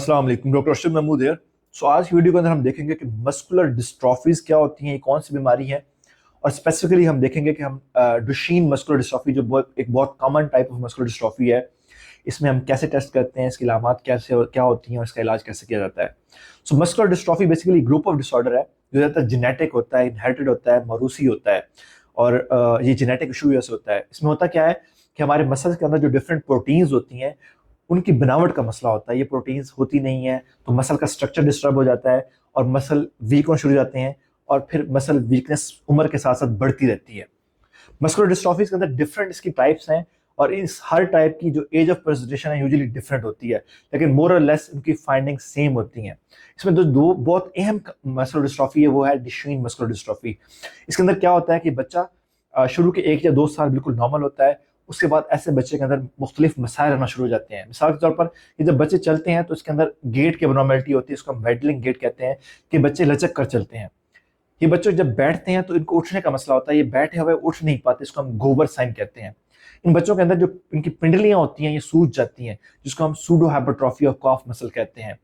अस्सलाम वालेकुम, डॉक्टर अरशद महमूद है। आज की वीडियो के अंदर हम देखेंगे कि मस्कुलर डिस्ट्रॉफीज क्या होती हैं, ये कौन सी बीमारी है। और स्पेसिफिकली हम देखेंगे कि हम डुशीन मस्कुलर डिस्ट्रॉफी जो एक बहुत common type of muscular dystrophy है, इसमें हम कैसे टेस्ट करते हैं, इसकी अलामात कैसे और क्या होती हैं और इसका इलाज कैसे किया जाता है। Muscular dystrophy basically group of disorder है जो ज़्यादातर जेनेटिक होता है, इनहेरिटेड होता है, मौरूसी होता है। और ये जेनेटिक इशू वजह से होता है। इसमें होता क्या है कि हमारे मसल्स के अंदर जो डिफरेंट प्रोटीन्स होती हैं उनकी बनावट का मसला होता है। ये प्रोटीन्स होती नहीं है तो मसल का स्ट्रक्चर डिस्टर्ब हो जाता है और मसल वीक होना शुरू हो जाते हैं और फिर मसल वीकनेस उम्र के साथ साथ बढ़ती रहती है। मस्कुलर डिस्ट्रॉफीज के अंदर डिफरेंट इसकी टाइप्स हैं और इस हर टाइप की जो एज ऑफ प्रेजेंटेशन है यूजुअली डिफरेंट होती है, लेकिन मोर और लेस उनकी फाइंडिंग सेम होती हैं। इसमें जो दो बहुत अहम मस्कुलर डिस्ट्रॉफी है वो है डिशूइन मस्कुलर डिस्ट्रॉफी। इसके अंदर क्या होता है कि बच्चा शुरू के 1 या 2 साल बिल्कुल नॉर्मल होता है। उसके बाद ऐसे बच्चे के अंदर मुख्तलिफ मसाइल आना शुरू हो जाते हैं। मिसाल के तौर पर ये जब बच्चे चलते हैं तो इसके अंदर गेट की एबनॉर्मेलिटी होती है, इसको हम वेडलिंग गेट कहते हैं, कि बच्चे लचक कर चलते हैं। ये बच्चे जब बैठते हैं तो इनको उठने का मसला होता है, ये बैठे हुए उठ नहीं पाते, इसको हम गोबर साइन कहते हैं। इन बच्चों के अंदर जो इनकी पिंडलियां होती हैं ये सूज जाती हैं, जिसको हम pseudo hypertrophy of calf muscle कहते हैं।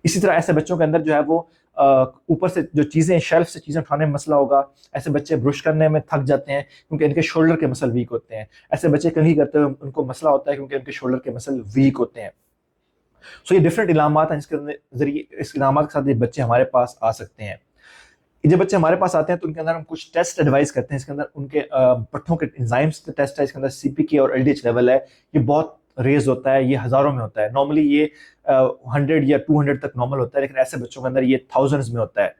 इसी तरह ऐसे बच्चों के अंदर जो है वो ऊपर से जो चीजें शेल्फ से चीजें उठाने में मसला होगा। ऐसे बच्चे ब्रश करने में थक जाते हैं क्योंकि इनके शोल्डर के मसल वीक होते हैं। ऐसे बच्चे कंघी करते हुए उनको मसला होता है क्योंकि उनके शोल्डर के मसल वीक होते हैं। ये डिफरेंट इलामात हैं जिसके जरिए इस इलामात के साथ ये बच्चे हमारे पास आ सकते हैं। जब बच्चे हमारे पास आते हैं तो उनके अंदर हम कुछ टेस्ट एडवाइस करते हैं। इसके अंदर उनके पट्ठों के एंजाइम्स के टेस्ट है, इसके अंदर सीपीके और एलडीएच लेवल है। ये बहुत रेज होता है, ये हजारों में होता है। नॉर्मली ये 100 या 200 तक नॉर्मल होता है, लेकिन ऐसे बच्चों के अंदर ये थाउजेंड्स में होता है।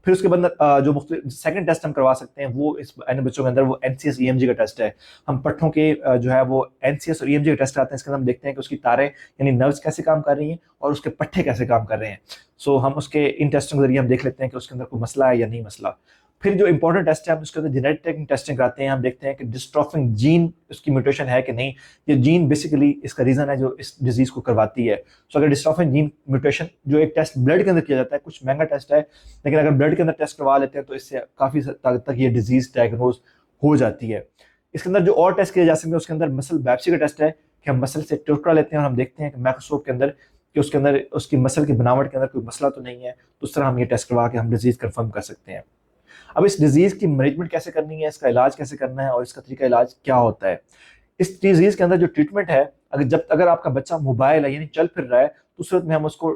फिर उसके बाद जो मुख्तलिफ सेकंड टेस्ट हम करवा सकते हैं वो इस बच्चों के अंदर वो एनसीएस ईएमजी का टेस्ट है। हम पट्ठों के जो है वो एनसीएस और ईएमजी का टेस्ट कराते हैं। इसके अंदर हम देखते हैं कि उसकी तारें यानी नर्व्स कैसे काम कर रही हैं और उसके पट्ठे कैसे काम कर रहे हैं। हम उसके इन टेस्टों के जरिए हम देख लेते हैं कि उसके अंदर कोई मसला है या नहीं मसला। फिर जो इंपॉर्टेंट टेस्ट है हम उसके अंदर जेनेटिक टेस्टिंग कराते हैं। हम देखते हैं कि डिस्ट्रोफिन जीन उसकी म्यूटेशन है कि नहीं। ये जीन बेसिकली इसका रीजन है जो इस डिजीज को करवाती है। अगर डिस्ट्रोफिन जीन म्यूटेशन जो एक टेस्ट ब्लड के अंदर किया जाता है, कुछ महंगा टेस्ट है, लेकिन अगर ब्लड के अंदर टेस्ट करवा लेते हैं तो इससे काफी हद तक ये डिजीज डायग्नोज हो जाती है। इसके अंदर जो और टेस्ट किए जा सकते हैं उसके अंदर मसल बायोप्सी का टेस्ट है कि हम मसल से टुकड़ा लेते हैं और हम देखते हैं कि माइक्रोस्कोप के अंदर कि उसके अंदर उसकी मसल की बनावट के अंदर कोई मसला तो नहीं है। तो उस तरह हम ये टेस्ट करवा के हम डिजीज कंफर्म कर सकते हैं। अब इस डिजीज की मैनेजमेंट कैसे करनी है, इसका इलाज कैसे करना है और इसका तरीका इलाज क्या होता है। इस डिजीज के अंदर जो ट्रीटमेंट है, अगर आपका बच्चा मोबाइल है यानी चल फिर रहा है तो उस वक्त में हम उसको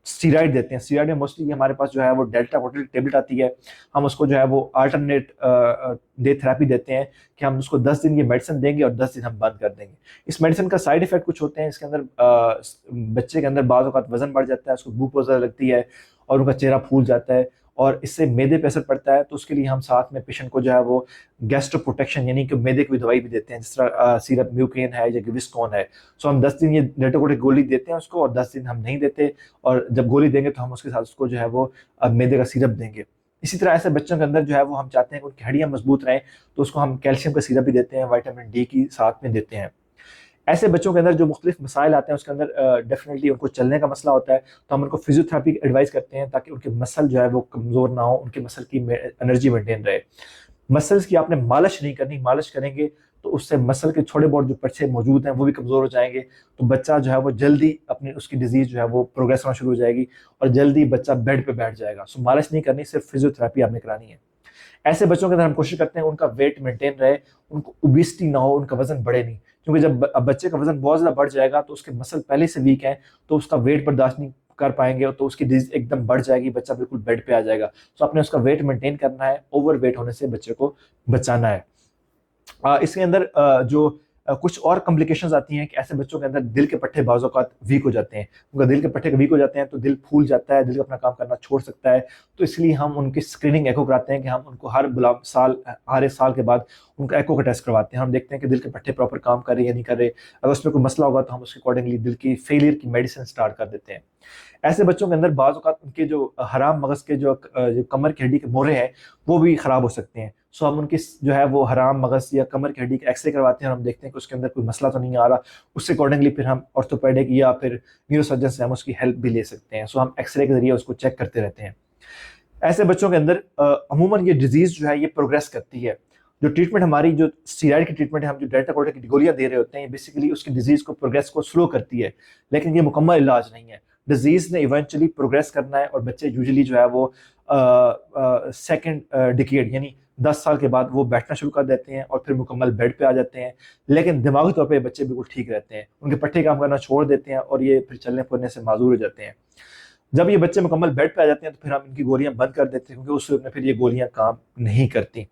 स्टीराइड देते हैं। स्टीराइड में मोस्टली हमारे पास जो है वो डेल्टा कोटिल टेबलेट आती है। हम उसको जो है वो अल्टरनेट डे थेरेपी देते हैं कि हम उसको 10 दिन ये मेडिसिन देंगे और 10 दिन हम बंद कर देंगे। इस मेडिसिन का साइड इफेक्ट कुछ होते हैं। इसके अंदर बच्चे के अंदर बाज़ औक़ात वजन बढ़ जाता है, उसको भूख बहुत ज़्यादा लगती है और उनका चेहरा फूल जाता है और इससे मैदे पे असर पड़ता है। तो उसके लिए हम साथ में पेशेंट को जो है वो गैस्ट्रो प्रोटेक्शन यानी कि मैदे की दवाई भी देते हैं, जिस तरह सिरप म्यूकेन है या गिविस्कोन है। हम 10 दिन ये डेटोकोटिक गोली देते हैं उसको और 10 दिन हम नहीं देते, और जब गोली देंगे तो हम उसके साथ उसको जो है वो मैदे का सिरप देंगे। इसी तरह ऐसे बच्चों के अंदर जो है वो हम चाहते हैं कि उनकी हड्डियां मजबूत रहें तो उसको हम कैल्शियम का सिरप भी देते हैं, विटामिन डी की साथ में देते हैं। ऐसे बच्चों के अंदर जो मुख्तलिफ मसाइल आते हैं उसके अंदर डेफिनेटली उनको चलने का मसला होता है तो हम उनको फिजियोथेरेपी एडवाइस करते हैं ताकि उनके मसल जो है वो कमज़ोर ना हो, उनके मसल की एनर्जी मेंटेन रहे। मसल्स की आपने मालिश नहीं करनी, मालिश करेंगे तो उससे मसल के थोड़े बहुत जो पर्चे मौजूद हैं वो भी कमज़ोर हो जाएंगे। तो बच्चा जो है वो जल्दी अपनी उसकी डिजीज़ जो है वो प्रोग्रेस होना शुरू हो जाएगी और जल्दी बच्चा बेड पे बैठ जाएगा। मालिश नहीं करनी, सिर्फ फिजियोथेरेपी आपने करानी है। ऐसे बच्चों के अंदर हम कोशिश करते हैं उनका वेट मेंटेन रहे, उनको ओबेसिटी ना हो, उनका वजन बढ़े नहीं, क्योंकि जब बच्चे का वजन बहुत ज्यादा बढ़ जाएगा तो उसके मसल पहले से वीक है तो उसका वेट बर्दाश्त नहीं कर पाएंगे तो उसकी डिजीज एकदम बढ़ जाएगी, बच्चा बिल्कुल बेड पे आ जाएगा। आपने उसका वेट मेंटेन करना है, ओवर वेट होने से बच्चे को बचाना है। इसके अंदर जो कुछ और कॉम्प्लिकेशंस आती हैं कि ऐसे बच्चों के अंदर दिल के पट्टे बाज़ औक़ात वीक हो जाते हैं। उनका दिल के पट्टे वीक हो जाते हैं तो दिल फूल जाता है, दिल अपना काम करना छोड़ सकता है। तो इसलिए हम उनकी स्क्रीनिंग एको कराते हैं कि हम उनको हर एक साल के बाद उनका एको का टेस्ट करवाते हैं। हम देखते हैं कि दिल के पट्टे प्रॉपर काम कर रहे हैं या नहीं कर रहे। अगर उसमें कोई मसला होगा तो हम उसके अकॉर्डिंगली दिल की फेलियर की मेडिसिन स्टार्ट कर देते हैं। ऐसे बच्चों के अंदर बाज़ औक़ात उनके जो हराम मगज़ के जो कमर की हड्डी के मोरे हैं वो भी ख़राब हो सकते हैं। हम उनकी जो है वो हराम मगज़ या कमर की हड्डी का एक्सरे करवाते हैं और हम देखते हैं कि उसके अंदर कोई मसला तो नहीं आ रहा। उससे अकॉर्डिंगली फिर हम ऑर्थोपेडिक या फिर न्यूरोसर्जन से हम उसकी हेल्प भी ले सकते हैं। हम एक्सरे के जरिए उसको चेक करते रहते हैं। ऐसे बच्चों के अंदर अमूमन ये डिजीज जो है ये प्रोग्रेस करती है। जो ट्रीटमेंट हमारी जो स्टीरॉयड की ट्रीटमेंट है, हम जो डेल्टा कोर्टिक की गोलियां दे रहे होते हैं, बेसिकली उसकी डिजीज को प्रोग्रेस को स्लो करती है, लेकिन ये मुकम्मल इलाज नहीं है। डिजीज़ ने इवेंचुअली प्रोग्रेस करना है और बच्चे यूजुअली जो है वो सेकेंड डिकेड यानी 10 साल के बाद वो बैठना शुरू कर देते हैं और फिर मुकम्मल बेड पे आ जाते हैं, लेकिन दिमागी तौर पे बच्चे बिल्कुल ठीक रहते हैं, उनके पट्टे काम करना छोड़ देते हैं और ये फिर चलने फिरने से माजूर हो जाते हैं। जब ये बच्चे मुकम्मल बेड पे आ जाते हैं तो फिर हम इनकी गोलियां बंद कर देते हैं, क्योंकि उस सूरत में फिर ये गोलियां काम नहीं करती।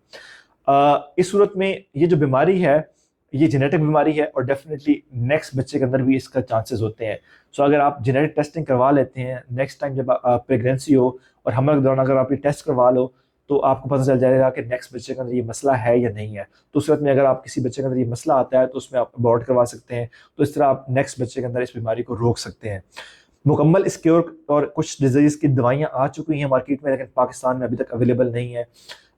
इस सूरत में ये जो बीमारी है ये जेनेटिक बीमारी है और डेफिनेटली नेक्स्ट बच्चे के अंदर भी इसका चांसेस होते हैं। सो अगर आप जेनेटिक टेस्टिंग करवा लेते हैं, नेक्स्ट टाइम जब प्रेगनेंसी हो और हमला के दौरान अगर आप ये टेस्ट करवा लो तो आपको पता चल जाएगा कि नेक्स्ट बच्चे के अंदर ये मसला है या नहीं है। तो उस सूरत में अगर आप किसी बच्चे के अंदर ये मसला आता है तो उसमें आप अबॉर्ट करवा सकते हैं, तो इस तरह आप नेक्स्ट बच्चे के अंदर इस बीमारी को रोक सकते हैं। मुकम्मल इस क्योर और कुछ डिजीज़ की दवाइयाँ आ चुकी हैं मार्केट में, लेकिन पाकिस्तान में अभी तक अवेलेबल नहीं है।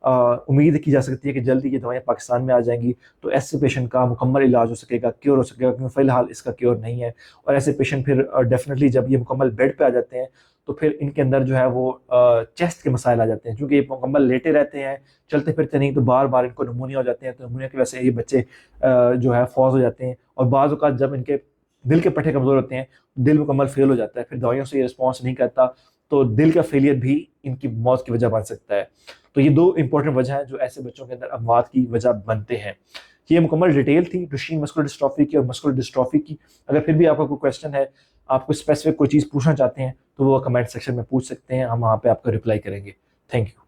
उम्मीद की जा सकती है कि जल्दी ये दवाइयाँ पाकिस्तान में आ जाएंगी तो ऐसे पेशेंट का मुकम्मल इलाज हो सकेगा, क्योर हो सकेगा, क्योंकि फ़िलहाल इसका क्योर नहीं है। और ऐसे पेशेंट फिर डेफिनेटली जब ये मुकम्मल बेड पे आ जाते हैं तो फिर इनके अंदर जो है वो चेस्ट के मसाइल आ जाते हैं, क्योंकि ये मुकम्मल लेटे रहते हैं, चलते फिरते नहीं, तो बार बार इनको नमूनिया हो जाते हैं। तो नमूनिया की वजह से ये बच्चे जो है फौज हो जाते हैं और बाज़ औक़ात जब इनके दिल के पट्टे कमज़ोर होते हैं, दिल मुकम्मल फेल हो जाता है, फिर दवाइयों से ये रिस्पॉन्स नहीं करता, तो दिल का फेलियर भी इनकी मौत की वजह बन सकता है। तो ये दो इंपॉर्टेंट वजह हैं जो ऐसे बच्चों के अंदर अमवात की वजह बनते हैं। ये मुकम्मल डिटेल थी डुशेन मस्कुलर डिस्ट्रॉफी की और मस्कुलर डिस्ट्रॉफी की। अगर फिर भी आपका कोई क्वेश्चन है, आप कोई स्पेसिफिक कोई चीज़ पूछना चाहते हैं, तो वो कमेंट सेक्शन में पूछ सकते हैं, हम वहाँ पे आपका रिप्लाई करेंगे। Thank you.